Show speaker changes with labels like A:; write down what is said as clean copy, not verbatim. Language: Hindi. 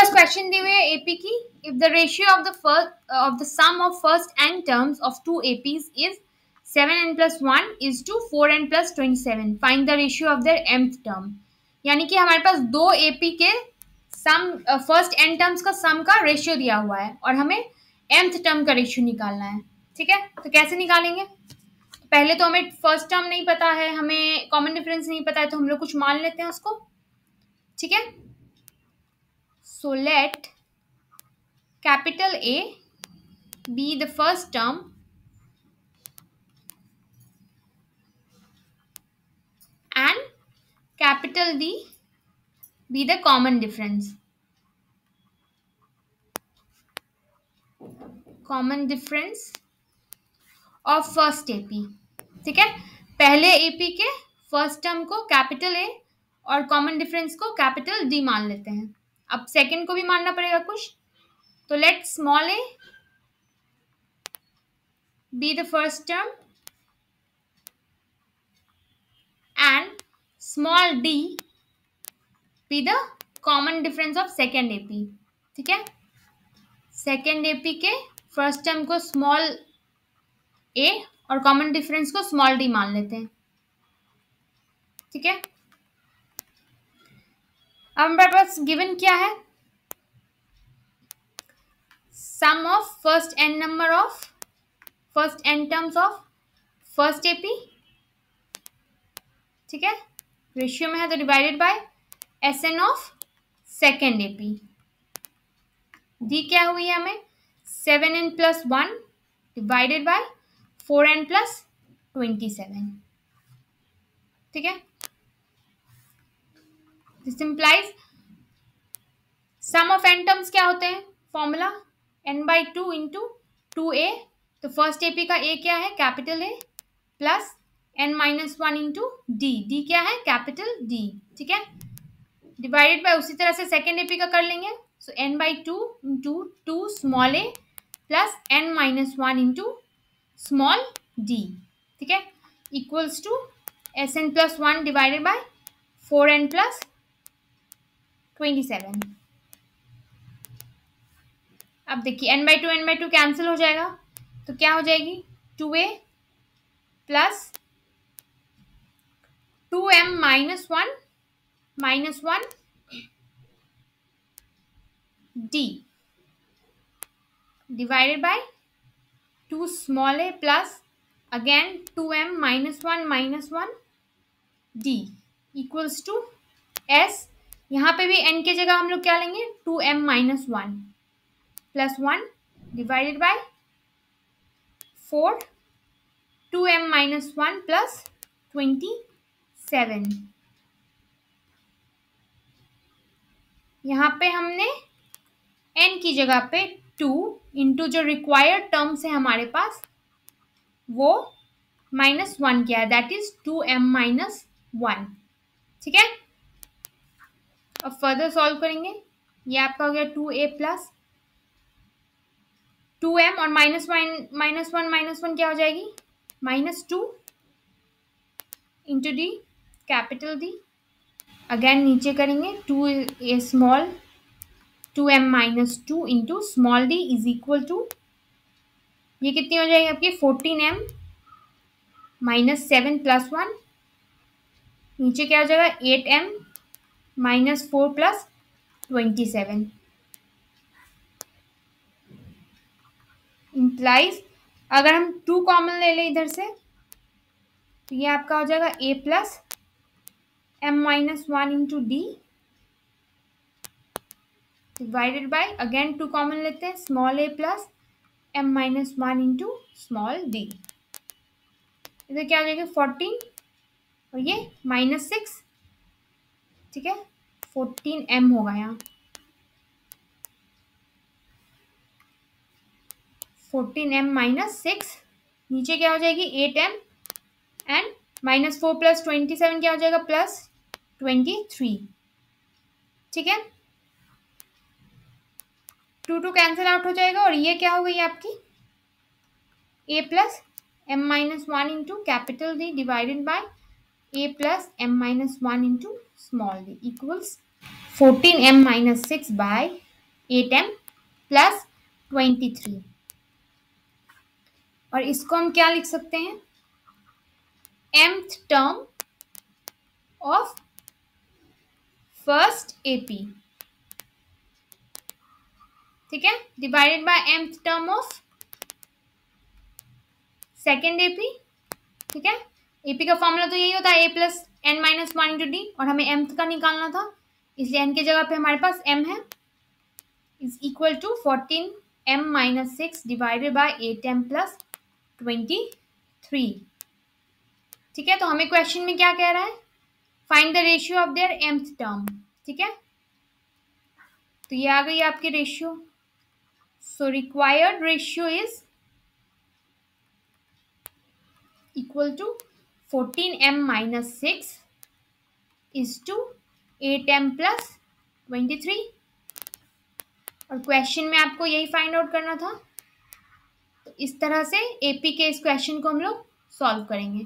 A: पास क्वेश्चन दी हुई है एपी की. If the ratio of the sum of first n terms of two APs is 7n plus 1 is to 4n plus 27. Find the ratio of their mth term. यानी कि हमारे पास दो एपी के सम फर्स्ट एन टर्म्स का सम का रेशियो दिया हुआ है और हमें mth टर्म का रेशियो निकालना है. ठीक है, तो कैसे निकालेंगे? पहले तो हमें फर्स्ट टर्म नहीं पता है, हमें कॉमन डिफरेंस नहीं पता है, तो हम लोग कुछ मान लेते हैं उसको. ठीक है, so let capital A be the first term and capital D be the common difference. Common difference of first AP. ठीक है, पहले AP के फर्स्ट टर्म को कैपिटल A और कॉमन डिफरेंस को कैपिटल D मान लेते हैं. अब सेकंड को भी मानना पड़ेगा कुछ, तो let small a be the first term and small d be the common difference of second AP. ठीक है, सेकेंड AP के फर्स्ट टर्म को स्मॉल a और कॉमन डिफरेंस को स्मॉल d मान लेते हैं. ठीक है, अब हमारे पास गिवन क्या है? Sum of first n number of first n terms of first AP. ठीक है, रेशियो में है तो divided by Sn of second AP. दी क्या हुई है हमें? 7n plus 1 divided by 4n plus 27. ठीक है, this implies sum of n terms क्या होते हैं? Formula n/2 into 2a. तो फर्स्ट AP का a क्या है? Capital A plus n-1 into D क्या है? Capital D. ठीक है, डिवाइडेड बाय उसी तरह से सेकेंड AP का कर लेंगे. So n/2 into 2 small a plus n-1 into small d. ठीक है, equals to Sn plus 1 divided by 4n plus 27. अब देखिए n/2 कैंसिल हो जाएगा, तो क्या हो जाएगी? 2a plus 2m minus 1 d divided by 2 small a plus again 2m minus 1 d equals to s. यहाँ पे भी n की जगह हम लोग क्या लेंगे? 2m minus 1 plus 1 divided bye 4 2m minus 1 plus 27. यहाँ पे हमने n की जगह पे 2 इंटू जो रिक्वायर्ड टर्म्स है हमारे पास वो -1 किया है, दैट इज 2m माइनस 1. ठीक है, अब फर्दर सॉल्व करेंगे. ये आपका हो गया 2a प्लस 2m और -1 क्या हो जाएगी? -2 into d capital D. Again नीचे करेंगे 2a small 2m minus 2 into small d is equal to, ये कितनी हो जाएगी आपकी? 14m minus 7 plus 1. नीचे क्या हो जाएगा? 8m minus 4 plus 27. इम्प्लाइज अगर हम 2 कॉमन ले लें इधर से तो ये आपका हो जाएगा a plus m minus 1 into D divided by again 2 common लेते हैं, small a plus m minus 1 into small d. इधर क्या हो जाएगा? 14 और ये -6. ठीक है, 14m होगा यहाँ. 14m minus 6. नीचे क्या हो जाएगी? 8m एंड -4 प्लस 27 क्या हो जाएगा? प्लस 23. ठीक है, 2 कैंसिल आउट हो जाएगा और ये क्या हो गई आपकी? a plus m minus 1 into capital D divided by a plus m minus 1 into small d equals 14m minus 6 by 8m plus 23। और इसको हम क्या लिख सकते हैं, mth term of first AP, ठीक है, divided by mth term of second AP, ठीक है। एपी का फॉर्मूला तो यही होता है a plus n minus one into D, और हमें mth का निकालना था, इसलिए n की जगह पे हमारे पास m है, is equal to 14m minus 6 divided by 8m plus 23, ठीक है। तो हमें क्वेश्चन में क्या कह रहा है, find the ratio of their mth term, ठीक है। तो ये आ गई आपकी ratio, so required ratio is equal to 14m minus 6 is to 8m plus 23, और क्वेश्चन में आपको यही फाइंड आउट करना था। तो इस तरह से एपी के इस क्वेश्चन को हम लोग सॉल्व करेंगे।